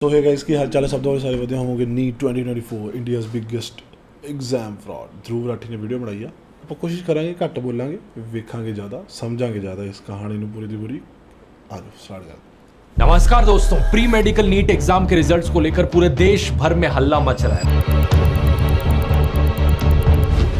तो है गाइस की हाल चाल है सब तो सारे वधिया होवोगे NEET 2024 India's biggest exam fraud Dhruv Rathee ने वीडियो बनाई है ਆਪਾਂ ਕੋਸ਼ਿਸ਼ ਕਰਾਂਗੇ ਘੱਟ ਬੋਲਾਂਗੇ ਵੇਖਾਂਗੇ ज़्यादा समझांगे ज़्यादा इस कहानी ਨੂੰ पूरी दी पूरी आ जाओ स्टार्ट कर। नमस्कार दोस्तों, प्री मेडिकल नीट एग्जाम के रिजल्ट्स को लेकर पूरे देश भर में हल्ला मच रहा है।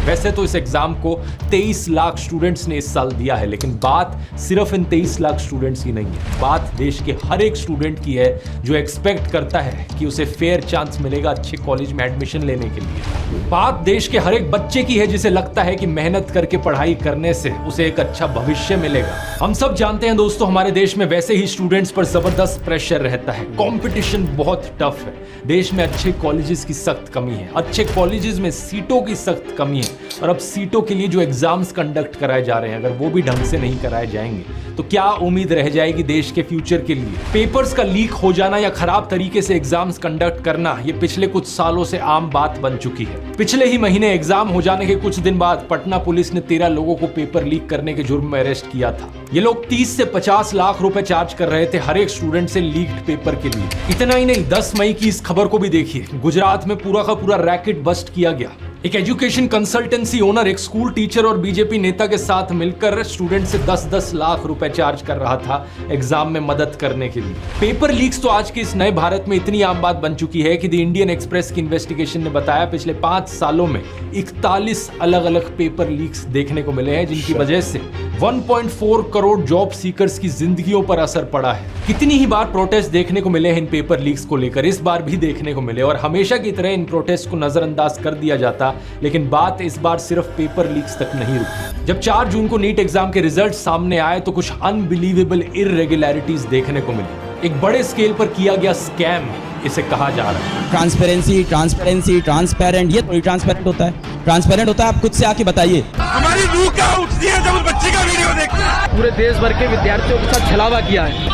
वैसे तो इस एग्जाम को 23 लाख स्टूडेंट्स ने इस साल दिया है, लेकिन बात सिर्फ इन 23 लाख स्टूडेंट्स की नहीं है। बात देश के हर एक स्टूडेंट की है जो एक्सपेक्ट करता है कि उसे फेयर चांस मिलेगा अच्छे कॉलेज में एडमिशन लेने के लिए। बात देश के हर एक बच्चे की है जिसे लगता है कि मेहनत करके पढ़ाई करने से उसे एक अच्छा भविष्य मिलेगा। हम सब जानते हैं दोस्तों, हमारे देश में वैसे ही स्टूडेंट्स पर जबरदस्त प्रेशर रहता है, कंपटीशन बहुत टफ है। देश में अच्छे कॉलेजेस की सख्त कमी है, अच्छे कॉलेजेस में सीटों की सख्त कमी है, और अब सीटों के लिए जो एग्जाम्स कंडक्ट कराए जा रहे हैं अगर वो भी ढंग से नहीं कराए जाएंगे तो क्या उम्मीद रह जाएगी देश के फ्यूचर के लिए। पेपर्स का लीक हो जाना या खराब तरीके से एग्जाम्स कंडक्ट करना ये पिछले कुछ सालों से आम बात बन चुकी है। पिछले ही महीने एग्जाम हो जाने के कुछ दिन बाद पटना पुलिस ने 13 लोगों को पेपर लीक करने के जुर्म में अरेस्ट किया था। ये लोग 30 से 50 लाख रुपए चार्ज कर रहे थे हर एक स्टूडेंट से लीक्ड पेपर के लिए। इतना ही नहीं, 10 मई की इस खबर को भी देखिए, गुजरात में पूरा का पूरा रैकेट बस्ट किया गया। एक एजुकेशन कंसल्टेंसी ओनर एक स्कूल टीचर और बीजेपी नेता के साथ मिलकर स्टूडेंट से 10-10 लाख रुपए चार्ज कर रहा था एग्जाम में मदद करने के लिए। पेपर लीक्स तो आज के इस नए भारत में इतनी आम बात बन चुकी है कि द इंडियन एक्सप्रेस की इन्वेस्टिगेशन ने बताया पिछले 5 सालों में 41 अलग अलग पेपर लीक्स देखने को मिले हैं, जिनकी वजह से 1.4 करोड़ जॉब सीकर्स की जिंदगियों पर असर पड़ा है। कितनी ही बार प्रोटेस्ट देखने को मिले हैं इन पेपर लीक्स को लेकर, इस बार भी देखने को मिले, और हमेशा की तरह इन प्रोटेस्ट को नजरअंदाज कर दिया जाता, लेकिन बात इस बार सिर्फ पेपर लीक्स तक नहीं रुकी। जब 4 जून को नीट एग्जाम के रिजल्ट सामने आए तो कुछ अनबिलीवेबल इररेगुलरिटीज देखने को मिली। एक बड़े स्केल पर किया गया स्कैम इसे कहा जा रहा है। ट्रांसपेरेंसी, ट्रांसपेरेंट, ये थोड़ी ट्रांसपेरेंट होता है। ट्रांसपेरेंट होता है, आप खुद से आके बताइए। हमारी रूह क्या उठती है जब उस बच्चे का वीडियो देखते हैं। पूरे देश भर के विद्यार्थियों के साथ छलावा किया है।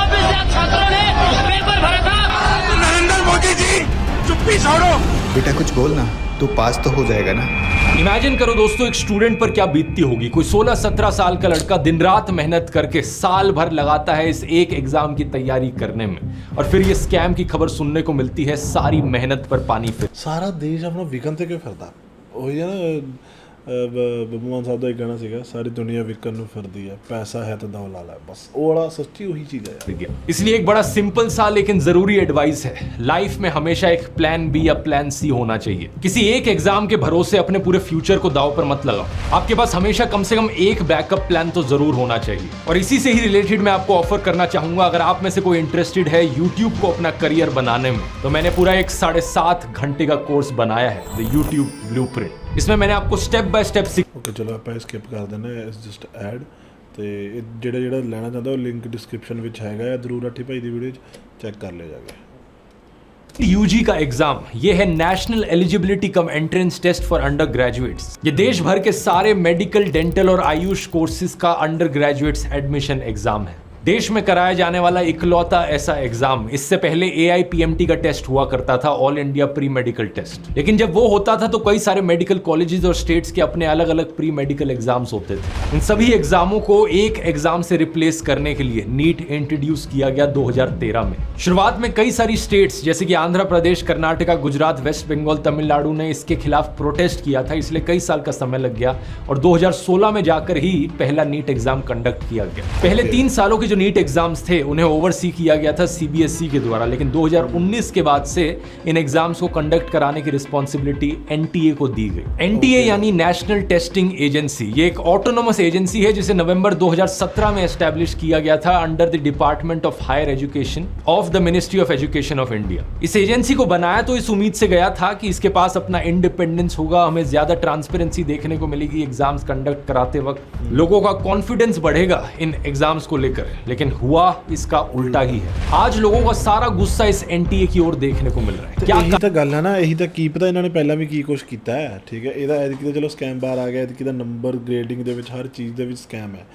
छात्रों ने पेपर भरा था। नरेंद्र मोदी जी, चुप्पी छोड़ो। बेटा कुछ बोल ना, तू पास तो हो जाएगा ना। इमेजिन करो दोस्तों, एक स्टूडेंट पर क्या बीतती होगी। कोई 16-17 साल का लड़का दिन रात मेहनत करके साल भर लगाता है इस एक एग्जाम की तैयारी करने में, और फिर ये स्कैम की खबर सुनने को मिलती है, सारी मेहनत पर पानी फिर। ਸਾਰਾ ਦੇਸ਼ ਆਪਣਾ ਵਿਕਣ ਤੇ ਕਿਉਂ ਫਿਰਦਾ? ਉਹੀ ਹੈ ਨਾ, ਬੱਬੂ ਮਾਨ ਸਾਹਿਬ ਦਾ ਇੱਕ ਗਾਣਾ ਸੀਗਾ, ਸਾਰੀ ਦੁਨੀਆ ਵਿਕਣ ਨੂੰ ਫਿਰਦੀ ਹੈ, ਪੈਸਾ ਹੈ ਤਾਂ ਦੌ ਲਾ ਲੈ, बस ਉਹ वाला सच्ची वही चीज़ है। इसलिए एक बड़ा सिंपल सा लेकिन जरूरी एडवाइस है, लाइफ में हमेशा एक प्लान बी या प्लान सी होना चाहिए। किसी एक एग्जाम के भरोसे अपने पूरे फ्यूचर को दांव पर मत लगाओ। आपके पास हमेशा कम से कम एक बैकअप प्लान तो जरूर होना चाहिए। और इसी से ही रिलेटेड मैं आपको ऑफर करना चाहूंगा, अगर आप में से कोई इंटरेस्टेड है यूट्यूब को अपना करियर बनाने में, तो मैंने पूरा एक 7.5 घंटे का कोर्स बनाया है, द यूट्यूब ब्लूप्रिंट। इसमें मैंने आपको स्टेप बाय स्टेप ओके चलो आप स्किप कर देना, इट्स जस्ट ऐड। ਤੇ ਜਿਹੜਾ ਜਿਹੜਾ ਲੈਣਾ ਚਾਹੁੰਦਾ ਉਹ ਲਿੰਕ ਡਿਸਕ੍ਰਿਪਸ਼ਨ ਵਿੱਚ ਹੈਗਾ ਹੈ, ਜ਼ਰੂਰ ਰਾਠੀ ਭਾਈ ਦੀ ਵੀਡੀਓ ਚੈੱਕ ਕਰ ਲਿਆ जाके। यूजी का एग्जाम ये है national eligibility cum entrance test for undergraduates. ये देश भर के सारे मेडिकल, डेंटल और आयुष कोर्सेज का अंडर ग्रेजुएट्स एडमिशन एग्जाम है। देश में कराया जाने वाला इकलौता ऐसा एग्जाम। इससे पहले AIPMT का टेस्ट हुआ करता था, all India pre medical test, लेकिन जब वो होता था तो कई सारे मेडिकल कॉलेजेस और स्टेट्स के अपने अलग अलग प्री मेडिकल एग्जाम्स होते थे। इन सभी एग्जामों को एक एग्जाम से रिप्लेस करने के लिए नीट इंट्रोड्यूस किया गया 2013 में। शुरुआत में कई सारी स्टेट्स जैसे कि आंध्र प्रदेश, कर्नाटका, गुजरात, वेस्ट बंगाल, तमिलनाडु ने इसके खिलाफ प्रोटेस्ट किया था, इसलिए कई साल का समय लग गया, और 2016 में जाकर ही पहला नीट एग्जाम कंडक्ट किया गया। पहले 3 सालों के नीट एग्जाम्स थे उन्हें ओवरसी किया गया था CBSE के द्वारा, लेकिन 2019 के बाद से इन एग्जाम्स को कंडक्ट कराने की रिस्पॉन्सिबिलिटी NTA को दी गई। NTA यानी नेशनल टेस्टिंग एजेंसी, ये एक ऑटोनोमस एजेंसी है जिसे नवंबर 2017 में एस्टैब्लिश किया गया था under the department of higher education of the ministry of education of India. इस एजेंसी को बनाया तो इस उम्मीद से गया था कि इसके पास अपना इंडिपेंडेंस होगा, हमें ज्यादा ट्रांसपेरेंसी देखने को मिलेगी एग्जाम्स कंडक्ट कराते वक्त, लोगों का कॉन्फिडेंस बढ़ेगा इन एग्जाम्स को लेकर, लेकिन हुआ इसका उल्टा ही है। आज लोगों का सारा गुस्सा इस NTA की ओर देखने को मिल रहा है। क्या ਇਹੀ ਤਾਂ ਗੱਲ ਹੈ ਨਾ, ਇਹੀ ਤਾਂ ਕੀ ਪਤਾ ਇਹਨਾਂ ਨੇ ਪਹਿਲਾਂ ਵੀ ਕੀ ਕੁਝ ਕੀਤਾ ਹੈ। ਠੀਕ ਹੈ, ਇਹਦਾ ਐਤਕੀ ਤਾਂ ਚਲੋ ਸਕੈਮ ਬਾਹਰ ਆ ਗਿਆ, ਐਤਕੀ ਦਾ ਨੰਬਰ ਗ੍ਰੇਡਿੰਗ ਦੇ ਵਿੱਚ ਹਰ ਚੀਜ਼ ਦੇ ਵਿੱਚ ਸਕੈਮ ਹੈ।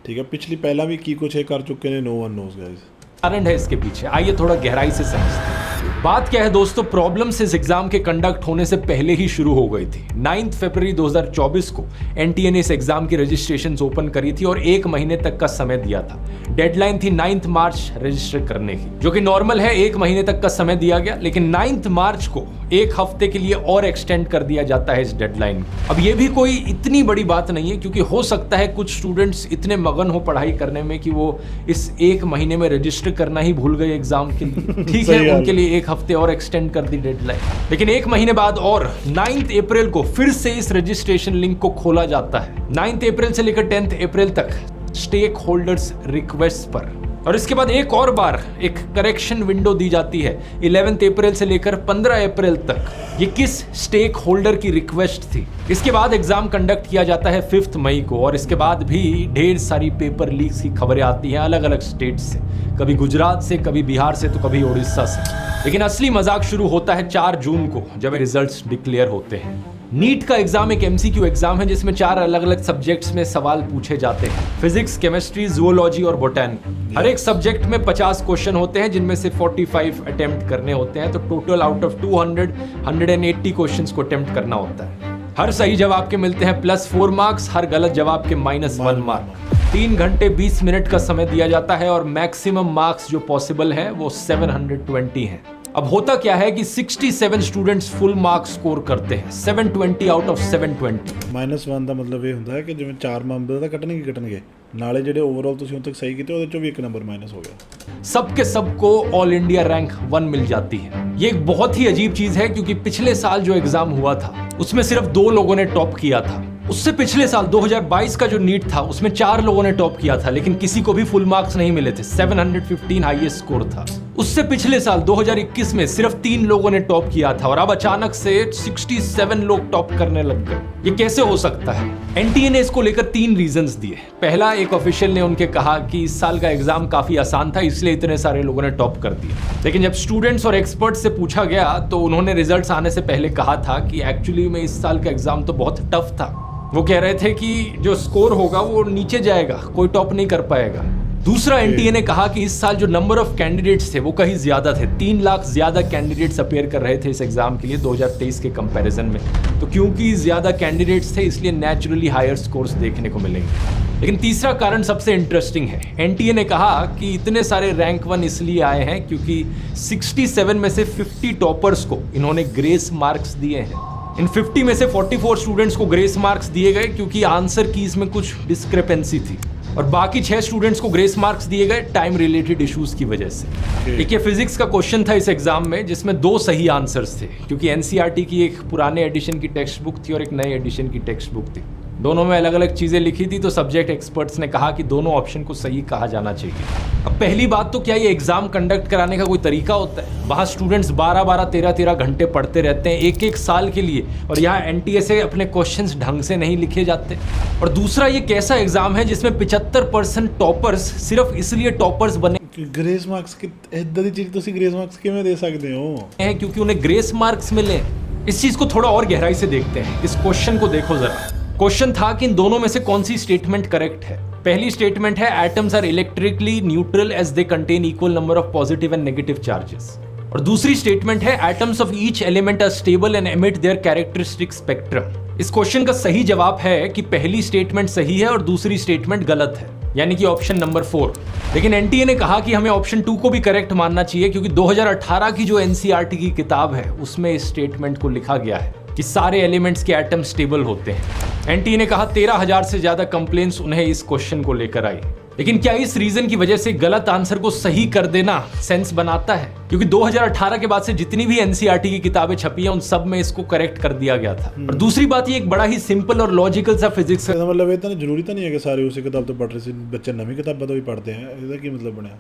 ਠੀਕ ਹੈ, ਪਿਛਲੀ ਪਹਿਲਾਂ ਵੀ ਕੀ ਕੁਝ ਇਹ ਕਰ ਚੁੱਕੇ ਨੇ, नो वन नोज गाइस। कारण है इसके पीछे, आइए थोड़ा गहराई से समझते हैं। बात क्या है दोस्तों, प्रॉब्लम्स इस एग्जाम के कंडक्ट होने से पहले ही शुरू हो गई थी। 9 फरवरी 2024 को एनटीए ने इस एग्जाम की रजिस्ट्रेशंस ओपन करी थी और 1 महीने तक का समय दिया था। डेडलाइन थी 9 मार्च रजिस्टर करने की, जो कि नॉर्मल है, 1 महीने तक का समय दिया गया, लेकिन 9 मार्च को 1 हफ्ते के लिए और एक्सटेंड कर दिया जाता है इस डेडलाइन को। अब ये भी कोई इतनी बड़ी बात नहीं है, क्योंकि हो सकता है कुछ स्टूडेंट्स इतने मगन हो पढ़ाई करने में कि वो इस 1 महीने में रजिस्टर करना ही भूल गए एग्जाम के लिए। ठीक है, उनके लिए 1 हफ्ते और एक्सटेंड कर दी डेडलाइन, लेकिन 1 महीने बाद और 9 अप्रैल को फिर से इस रजिस्ट्रेशन लिंक को खोला जाता है। 9 अप्रैल से लेकर 10 अप्रैल तक स्टेक होल्डर्स रिक्वेस्ट पर, और इसके बाद एक और बार एक करेक्शन विंडो दी जाती है 11 अप्रैल से लेकर 15 अप्रैल तक। ये किस स्टेक होल्डर की रिक्वेस्ट थी? इसके बाद एग्जाम कंडक्ट किया जाता है 5 मई को, और इसके बाद भी ढेर सारी पेपर लीक्स की खबरें आती हैं अलग अलग स्टेट से, कभी गुजरात से, कभी बिहार से, तो कभी उड़ीसा से। लेकिन असली मजाक शुरू होता है 4 जून को, जब रिजल्ट्स डिक्लेयर होते हैं। नीट का एग्जाम एक एमसीक्यू एग्जाम है जिसमें 4 अलग अलग सब्जेक्ट्स में सवाल पूछे जाते हैं, फिजिक्स, केमिस्ट्री, जूलॉजी और बोटैनिकी। हर एक सब्जेक्ट में 50 क्वेश्चन होते हैं, जिनमें से 45 अटेम्प्ट करने होते हैं, तो टोटल आउट ऑफ 200 180 क्वेश्चंस को अटेम्प्ट करना होता है। हर सही जवाब के मिलते हैं +4 मार्क्स, हर गलत जवाब के -1 मार्क। 3 घंटे 20 मिनट का समय दिया जाता है और मैक्सिमम मार्क्स जो पॉसिबल है वो 720 हैं। अब होता क्या है कि 67 स्टूडेंट्स फुल मार्क्स स्कोर करते हैं, 720 आउट ऑफ 720। -1 ਦਾ ਮਤਲਬ ਇਹ ਹੁੰਦਾ ਹੈ ਕਿ ਜਿਵੇਂ 4 ਨੰਬਰ ਤਾਂ ਕੱਟਣਗੇ ਨਾਲੇ ਜਿਹੜੇ ਓਵਰਆਲ ਤੁਸੀਂ ਹੁਣ ਤੱਕ ਸਹੀ ਕੀਤੇ ਉਹਦੇ ਚੋਂ ਵੀ 1 ਨੰਬਰ ਮਾਈਨਸ ਹੋ ਗਿਆ। सबके सबको ऑल इंडिया रैंक 1 मिल जाती है। ये एक बहुत ही अजीब चीज है, क्योंकि पिछले साल जो एग्जाम हुआ था उसमें सिर्फ 2 लोगों ने टॉप किया था। उससे पिछले साल 2022 का जो नीट था उसमें 4 लोगों ने टॉप किया था, लेकिन किसी को भी फुल मार्क्स नहीं मिले थे। 715 हाईएस्ट स्कोर था। उससे पिछले साल 2021 में सिर्फ 3 लोगों ने टॉप किया था, और अब अचानक से 67 लोग टॉप करने लग गए। ये कैसे हो सकता है? एनटीए ने इसको लेकर 3 रीजंस दिए। पहला, एक ऑफिशियल ने उनके कहा कि इस साल का एग्जाम काफी आसान था, इसलिए इतने सारे लोगों ने टॉप कर दिया। लेकिन जब स्टूडेंट्स और एक्सपर्ट्स से पूछा गया तो उन्होंने रिजल्ट्स आने से पहले कहा था कि एक्चुअली में इस साल का एग्जाम तो बहुत टफ था। वो कह रहे थे कि जो स्कोर होगा वो नीचे जाएगा, कोई टॉप नहीं कर पाएगा। दूसरा, एनटीए ने कहा कि इस साल जो नंबर ऑफ कैंडिडेट्स थे वो कहीं ज्यादा थे। 3 लाख ज्यादा कैंडिडेट्स अपीयर कर रहे थे इस एग्जाम के लिए 2023 के कंपैरिजन में। तो क्योंकि ज्यादा कैंडिडेट्स थे इसलिए नेचुरली हायर स्कोर्स देखने को मिलेंगे। लेकिन तीसरा कारण सबसे इंटरेस्टिंग है। एनटीए ने कहा कि इतने सारे रैंक 1 इसलिए आए हैं क्योंकि 67 में से 50 टॉपर्स को इन्होंने ग्रेस मार्क्स दिए हैं। इन 50 में से 44 स्टूडेंट्स को ग्रेस मार्क्स दिए गए क्योंकि आंसर कीज में कुछ डिस्क्रिपेंसी थी, और बाकी 6 स्टूडेंट्स को ग्रेस मार्क्स दिए गए टाइम रिलेटेड इश्यूज की वजह से। एक ये फिजिक्स का क्वेश्चन था इस एग्जाम में जिसमें 2 सही आंसर्स थे, क्योंकि एनसीईआरटी की एक पुराने एडिशन की टेक्स्ट बुक थी और एक नए एडिशन की टेक्स्ट बुक थी। दोनों में अलग अलग चीजें लिखी थी, तो सब्जेक्ट एक्सपर्ट्स ने कहा कि दोनों ऑप्शन को सही कहा जाना चाहिए। अब पहली बात तो क्या ये एग्जाम कंडक्ट कराने का कोई तरीका होता है? वहाँ स्टूडेंट्स 12-12, 13-13 घंटे पढ़ते रहते हैं एक साल के लिए, और यहाँ एनटीए से अपने क्वेश्चंस ढंग से नहीं लिखे जाते। और दूसरा, ये कैसा एग्जाम है जिसमें 75% टॉपर्स सिर्फ इसलिए टॉपर्स बने ग्रेस मार्क्स की इदां दी चीज ਤੁਸੀਂ ग्रेस मार्क्स ਕਿਵੇਂ ਦੇ ਸਕਦੇ ਹੋ? हैं क्योंकि उन्हें ग्रेस मार्क्स मिले। इस चीज को थोड़ा और गहराई से देखते हैं। इस क्वेश्चन को देखो जरा। क्वेश्चन था कि इन दोनों में से कौन सी स्टेटमेंट करेक्ट है। पहली स्टेटमेंट है atoms are electrically neutral as they contain equal number of positive and negative charges, और दूसरी स्टेटमेंट है atoms of each element are stable and emit their characteristic spectrum. इस क्वेश्चन का सही जवाब है कि पहली स्टेटमेंट सही है और दूसरी स्टेटमेंट गलत है, यानी कि ऑप्शन नंबर 4। लेकिन एनटीए ने कहा कि हमें ऑप्शन 2 को भी करेक्ट मानना चाहिए, क्योंकि 2018 की जो एनसीईआरटी की किताब है उसमें इस स्टेटमेंट को लिखा गया है कि सारे एलिमेंट्स के एटम स्टेबल होते हैं। एनटीए ने कहा 13,000 से ज्यादा कंप्लेंट्स उन्हें इस क्वेश्चन को लेकर आई। लेकिन क्या इस रीजन की वजह से गलत आंसर को सही कर देना सेंस बनाता है? क्योंकि 2018 के बाद से जितनी भी एनसीईआरटी की किताबें छपी हैं उन सब में इसको करेक्ट कर दिया गया था। और दूसरी बात, ये एक बड़ा ही सिंपल और लॉजिकल सा फिजिक्स ਇਹਦਾ ਮਤਲਬ ਇਹ ਤਾਂ ਜ਼ਰੂਰੀ ਤਾਂ ਨਹੀਂ ਹੈ ਕਿ ਸਾਰੇ ਉਸੇ ਕਿਤਾਬ ਤੋਂ ਪੜ੍ਹ ਰਹੇ ਸੀ, ਬੱਚੇ ਨਵੀਂ ਕਿਤਾਬਾਂ ਤੋਂ ਵੀ ਪੜ੍ਹਦੇ ਆ। ਇਹਦਾ ਕੀ मतलब ਬਣਿਆ?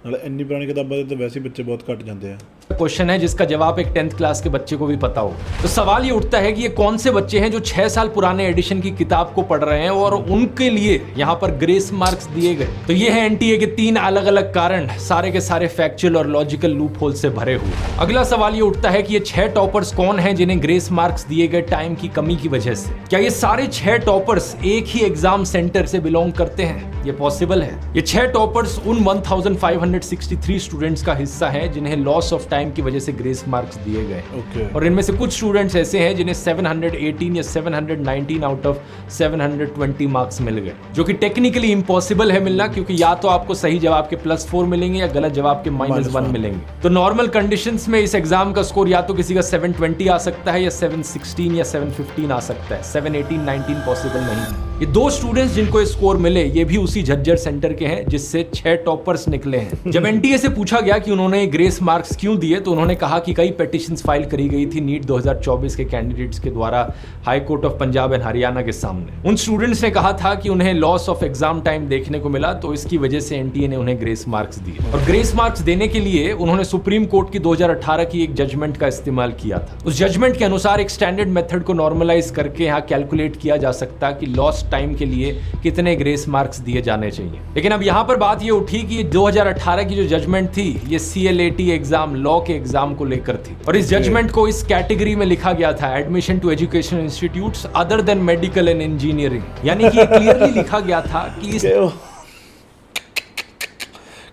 नाले इन्नी पुरानी किताबों तो वैसे ही बच्चे बहुत घट जाते हैं। क्वेश्चन है जिसका जवाब एक 10th क्लास के बच्चे को भी पता हो। तो सवाल ये उठता है कि ये कौन से बच्चे हैं जो 6 साल पुराने एडिशन की किताब को पढ़ रहे हैं और उनके लिए यहाँ पर ग्रेस मार्क्स दिए गए। तो ये है एनटीए के 3 अलग अलग कारण, सारे के सारे फैक्चुअल और लॉजिकल लूप होल से भरे हुए। अगला सवाल ये उठता है कि ये 6 टॉपर्स कौन हैं जिन्हें ग्रेस मार्क्स दिए गए टाइम की कमी की वजह से? क्या ये सारे 6 टॉपर्स एक ही एग्जाम सेंटर से बिलोंग करते हैं? ये पॉसिबल है। ये 6 टॉपर्स उन 1563 स्टूडेंट्स का हिस्सा हैं जिन्हें लॉस ऑफ टाइम की वजह से ग्रेस मार्क्स दिए गए। Okay. और इनमें से कुछ स्टूडेंट्स ऐसे हैं जिन्हें 718 या 719 आउट ऑफ 720 मार्क्स मिल गए, जो कि टेक्निकली इम्पॉसिबल है मिलना, क्योंकि या तो आपको सही जवाब के +4 मिलेंगे या गलत जवाब के -1 मिलेंगे। तो नॉर्मल कंडीशंस में इस एग्जाम का स्कोर या तो किसी का 720 आ सकता है या 716 या 715 आ सकता है। 718, 19 पॉसिबल नहीं है। ये 2 स्टूडेंट्स जिनको ये स्कोर मिले, ये भी उसी झज्जर सेंटर के हैं जिससे 6 टॉपर्स निकले हैं। जब एनटीए से पूछा गया कि उन्होंने ग्रेस मार्क्स क्यों दिए, तो उन्होंने कहा कि कई पेटिशंस फाइल करी गई थी नीट 2024 के कैंडिडेट्स के द्वारा high court of Punjab and Haryana के सामने। उन स्टूडेंट्स ने कहा था कि उन्हें लॉस ऑफ एग्जाम टाइम देखने को मिला, तो इसकी वजह से एनटीए ने उन्हें ग्रेस मार्क्स दिए। और ग्रेस मार्क्स देने के लिए उन्होंने सुप्रीम कोर्ट की 2018 की एक जजमेंट का इस्तेमाल किया था। उस जजमेंट के अनुसार एक स्टैंडर्ड मेथड को नॉर्मलाइज करके यहाँ कैलकुलेट किया जा सकता कि लॉस्ट टाइम के लिए कितने ग्रेस मार्क्स दिए जाने चाहिए। लेकिन अब यहाँ पर बात ये उठी कि 2018 की जो जजमेंट थी ये CLAT एग्जाम, लॉ के एग्जाम को लेकर थी, और इस जजमेंट को इस कैटेगरी में लिखा गया था, admission to education institutes other than medical and engineering. यानी कि क्लियरली लिखा गया था कि इस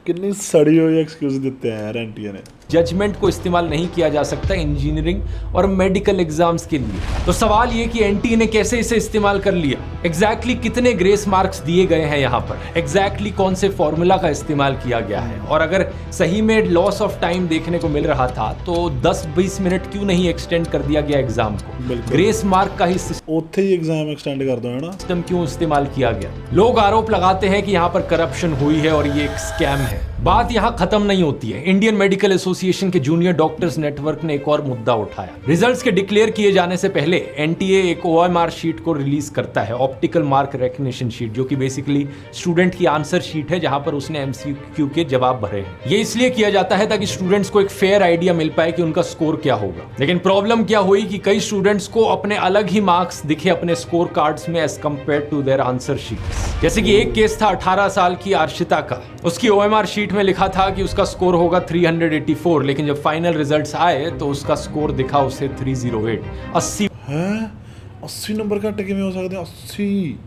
कितनी सड़ी हुई एक्सक्यूज देते हैं यार एनटीए ने। जजमेंट को इस्तेमाल नहीं किया जा सकता इंजीनियरिंग और मेडिकल एग्जाम्स के लिए। तो सवाल ये कि एनटीए ने कैसे इसे इस्तेमाल कर लिया, एग्जैक्टली कितने ग्रेस मार्क्स दिए गए हैं यहाँ पर, एग्जैक्टली कौन से फॉर्मूला का इस्तेमाल किया गया है, और अगर सही में लॉस ऑफ टाइम देखने को मिल रहा था तो 10-20 मिनट क्यों नहीं एक्सटेंड कर दिया गया एग्जाम को। ग्रेस मार्क का ही ਉੱਥੇ ही एग्जाम एक्सटेंड कर दो है ना। सिस्टम क्यों इस्तेमाल किया गया। लोग आरोप लगाते हैं कि यहाँ पर करप्शन हुई है और ये एक स्कैम है। बात यहाँ खत्म नहीं होती है। इंडियन मेडिकल एसोसिएशन के जूनियर डॉक्टर्स नेटवर्क ने एक और मुद्दा उठाया। रिजल्ट्स के डिक्लेयर किए जाने से पहले एनटीए एक OMR शीट को रिलीज करता है, ऑप्टिकल मार्क रिकग्निशन शीट, जो कि बेसिकली स्टूडेंट की आंसर शीट है जहां पर उसने MCQ के जवाब भरे हैं। ये इसलिए किया जाता है ताकि स्टूडेंट्स को एक फेयर आइडिया मिल पाए कि उनका स्कोर क्या होगा। लेकिन प्रॉब्लम क्या हुई कि कई स्टूडेंट्स को अपने अलग ही मार्क्स दिखे अपने स्कोर कार्ड्स में as compare to their answer sheets. जैसे कि एक केस था 18 साल की अर्शिता का, उसकी OMR शीट में लिखा था कि उसका स्कोर होगा 384, लेकिन जब फाइनल रिजल्ट्स आए तो उसका स्कोर दिखा उसे 308। 80 हैं 80 नंबर घट किवें हो सकते हैं? 80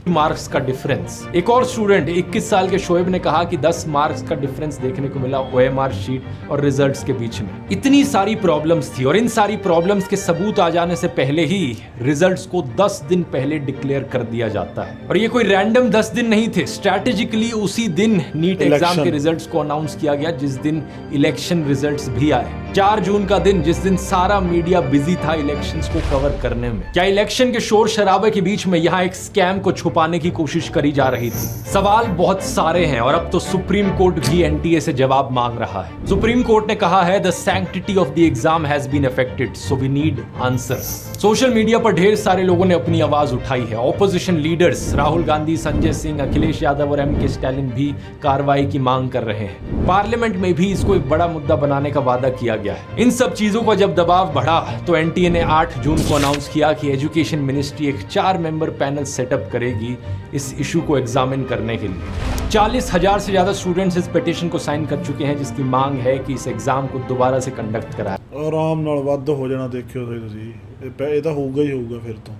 मार्क्स का डिफरेंस। एक और स्टूडेंट 21 साल के शोएब ने कहा कि 10 मार्क्स का डिफरेंस देखने को मिला OMR शीट और रिजल्ट्स के बीच में। इतनी सारी प्रॉब्लम्स थी और इन सारी प्रॉब्लम्स के सबूत आ जाने से पहले ही रिजल्ट्स को 10 दिन पहले डिक्लेयर कर दिया जाता है। और ये कोई रैंडम 10 दिन नहीं थे, स्ट्रैटेजिकली उसी दिन नीट एग्जाम के रिजल्ट्स को अनाउंस किया गया जिस दिन इलेक्शन रिजल्ट्स भी आए। 4 जून का दिन, जिस दिन सारा मीडिया बिजी था इलेक्शंस को कवर करने में। क्या इलेक्शन के शोर शराबे के बीच में यहाँ एक स्कैम को छुपाने की कोशिश करी जा रही थी? सवाल बहुत सारे हैं और अब तो सुप्रीम कोर्ट भी एनटीए से जवाब मांग रहा है। सुप्रीम कोर्ट ने कहा है the sanctity of the exam has been affected, so we need answers. Social media पर ढेर सारे लोगों ने अपनी आवाज उठाई है। ऑपोजिशन लीडर्स राहुल गांधी, संजय सिंह, अखिलेश यादव और MK स्टालिन भी कार्रवाई की मांग कर रहे हैं। पार्लियामेंट में भी इसको एक बड़ा मुद्दा बनाने का वादा किया गया है। इन सब चीजों का जब दबाव बढ़ा तो एनटीए ने 8 जून को अनाउंस किया कि एजुकेशन मिनिस्ट्री एक 4 मेंबर पैनल सेटअप करेगी इस इशू को एग्जामिन करने के लिए। 40,000 से ज्यादा स्टूडेंट्स इस पिटीशन को साइन कर चुके हैं जिसकी मांग है कि इस एग्जाम को दोबारा से कंडक्ट कराए। आराम नाल ਵੱਧ हो जाना देखियो ਤੁਸੀਂ ਇਹ ਤਾਂ ਹੋਊਗਾ ਹੀ ਹੋਊਗਾ ਫਿਰ ਤੋਂ।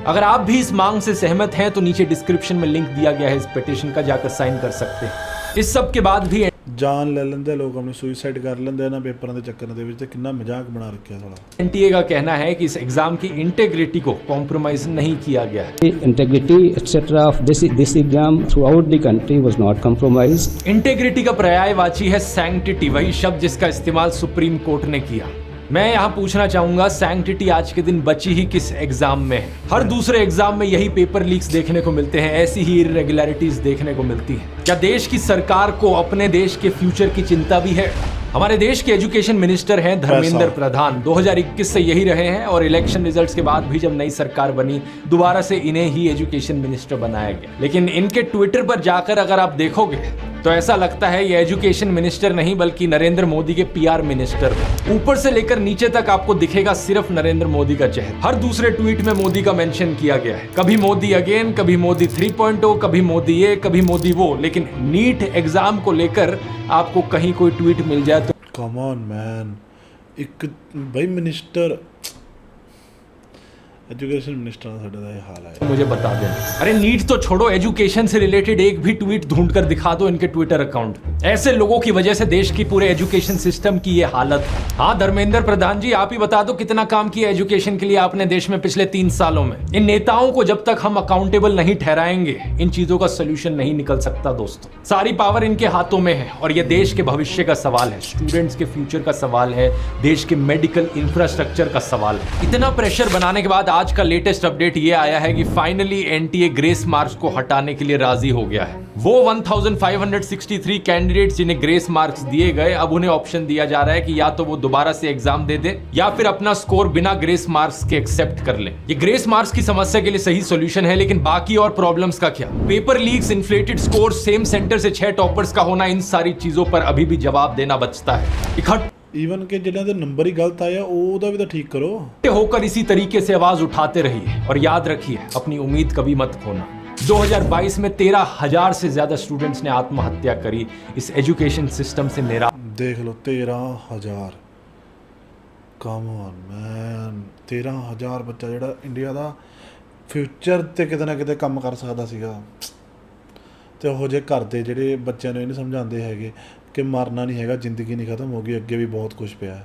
अगर आप भी इस मांग से सहमत हैं तो नीचे डिस्क्रिप्शन में लिंक दिया गया है इस पिटीशन का, जाकर साइन कर सकते हैं। इस सब के बाद भी ਜਾਨ ਲੈ ਲੈਂਦੇ ਲੋਕ, अपने सुसाइड कर ਲੈਂਦੇ ਇਹਨਾਂ ਪੇਪਰਾਂ ਦੇ ਚੱਕਰ ਦੇ ਵਿੱਚ, ਤੇ ਕਿੰਨਾ ਮਜ਼ਾਕ ਬਣਾ ਰੱਖਿਆ ਸਾਲਾ। एनटीए का कहना है कि इस एग्जाम की इंटेग्रिटी को कॉम्प्रोमाइज नहीं किया गया है। Integrity etc. of this exam throughout the country was not compromised. Integrity का पर्यायवाची है सैंक्टिटी, वही शब्द जिसका इस्तेमाल सुप्रीम कोर्ट ने किया। मैं यहाँ पूछना चाहूंगा, सैंक्टिटी आज के दिन बची ही किस एग्जाम में है? हर दूसरे एग्जाम में यही पेपर लीक्स देखने को मिलते हैं, ऐसी ही इरेगुलरिटीज देखने को मिलती हैं। क्या देश की सरकार को अपने देश के फ्यूचर की चिंता भी है? हमारे देश के एजुकेशन मिनिस्टर हैं धर्मेंद्र प्रधान, 2021 से यही रहे हैं और इलेक्शन रिजल्ट्स के बाद भी जब नई सरकार बनी दोबारा से इन्हें ही एजुकेशन मिनिस्टर बनाया गया। लेकिन इनके ट्विटर पर जाकर अगर आप देखोगे तो ऐसा लगता है ये एजुकेशन मिनिस्टर नहीं बल्कि नरेंद्र मोदी के PR मिनिस्टर। ऊपर से लेकर नीचे तक आपको दिखेगा सिर्फ नरेंद्र मोदी का चेहरा। हर दूसरे ट्वीट में मोदी का मेंशन किया गया है, कभी मोदी अगेन, कभी मोदी 3.0, कभी मोदी ये, कभी मोदी वो। लेकिन नीट एग्जाम को लेकर आपको कहीं कोई ट्वीट मिल जाए तो कम ऑन मैन, एक भाई मिनिस्टर एजुकेशन मिनिस्टर ਦਾ ਸਾਡਾ ਦਾ ਇਹ ਹਾਲ ਹੈ। मुझे बता देना। अरे नीट तो छोड़ो, एजुकेशन से रिलेटेड एक भी ट्वीट ढूंढ कर दिखा दो इनके ट्विटर अकाउंट पे। ऐसे लोगों की वजह से देश की पूरे एजुकेशन सिस्टम की ये हालत है। हाँ धर्मेंद्र प्रधान जी, आप ही बता दो कितना काम किया एजुकेशन के लिए आपने देश में पिछले 3 सालों में। इन नेताओं को जब तक हम अकाउंटेबल नहीं ठहराएंगे इन चीजों का सोल्यूशन नहीं निकल सकता दोस्तों। सारी पावर इनके हाथों में है और ये देश के भविष्य का सवाल है, स्टूडेंट्स के फ्यूचर का सवाल है, देश के मेडिकल इंफ्रास्ट्रक्चर का सवाल है। इतना प्रेशर बनाने के बाद आज का लेटेस्ट अपडेट ये आया है कि फाइनली एनटीए ग्रेस मार्क्स को हटाने के लिए राजी हो गया है। वो 1563 कैंडिडेट्स जिन्हें ग्रेस मार्क्स दिए गए, अब उन्हें ऑप्शन दिया जा रहा है कि या तो वो दोबारा से एग्जाम दे दे या फिर अपना स्कोर बिना ग्रेस मार्क्स के एक्सेप्ट कर लें। ये ग्रेस मार्क्स की समस्या के लिए सही सॉल्यूशन है, लेकिन बाकी और प्रॉब्लम्स का क्या? Paper leaks, inflated score, same centre से 6 टॉपर्स का होना, इन सारी चीजों पर अभी भी जवाब देना बचता है। इकट्ठे ਈਵਨ ਕਿ ਜਿਹਨਾਂ ਦੇ ਨੰਬਰ ਹੀ ਗਲਤ ਆਇਆ ਉਹਦਾ ਵੀ ਤਾਂ ਠੀਕ ਕਰੋ। होकर इसी तरीके से आवाज उठाते रहिए और याद रखिए अपनी उम्मीद कभी मत खोना। 2022 में 13,000 से ज्यादा स्टूडेंट्स ने आत्महत्या करी इस एजुकेशन सिस्टम से निराश। ਦੇਖ ਲਓ 13,000 ਕਮ ਔਨ ਮੈਨ, 13,000 ਬੱਚਾ ਜਿਹੜਾ ਇੰਡੀਆ ਦਾ ਫਿਊਚਰ ਤੇ ਕਿਤੇ ਨਾ ਕਿਤੇ ਕੰਮ ਕਰ ਸਕਦਾ ਸੀਗਾ। ਤੇ ਉਹ ਜੇ ਘਰ ਦੇ ਜਿਹੜੇ ਬੱਚਿਆਂ ਨੂੰ ਇਹ ਨਹੀਂ ਸਮਝਾਉਂਦੇ ਹੈਗੇ कि मरना नहीं हैगा, जिंदगी नहीं खत्म होगी, अगे भी बहुत कुछ पिया है।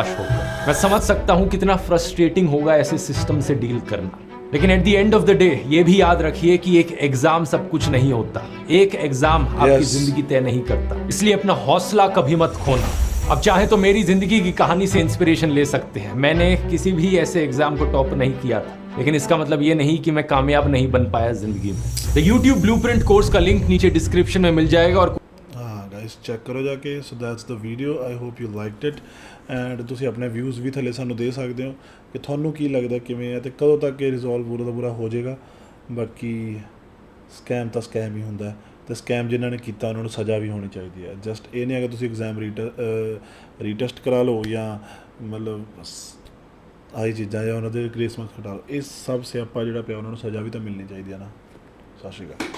होगा मैं समझ सकता हूं कितना फ्रस्ट्रेटिंग होगा ऐसे सिस्टम से डील करना, लेकिन at the end of the day ये भी याद रखिए कि एक एग्जाम सब कुछ नहीं होता, एक एग्जाम आपकी जिंदगी तय नहीं करता, इसलिए अपना हौसला कभी मत खोना। अब चाहे तो मेरी जिंदगी की कहानी से इंस्पिरेशन ले सकते हैं। मैंने किसी भी ऐसे एग्जाम को टॉप नहीं किया था, लेकिन इसका मतलब ये नहीं कि मैं कामयाब नहीं बन पाया जिंदगी में। द YouTube ब्लूप्रिंट कोर्स का लिंक नीचे डिस्क्रिप्शन में मिल जाएगा और चेक करो जाके। So that's the video, I hope you liked it and तुसी अपने व्यूज़ भी थले सानू दे सकते हो कि थानू की लगता किवें है ते कदों तक ये रिजॉल्व पूरा दा पूरा हो जाएगा। बाकी स्कैम तो स्कैम ही हुंदा है ते स्कैम जिन्हां ने कीता उन्हां नूं सज़ा भी होनी चाहिए है। जस्ट ये नहीं है कि तुसी एग्जाम रीटेस्ट करा लो या मतलब आई चीज़ां या उन्हां दे ग्रेस मार्क्स हटा लो, इस सब स्यापा जिहड़ा पिया उन्हां नूं सज़ा भी तो मिलनी चाहिए है ना। सत श्री अकाल।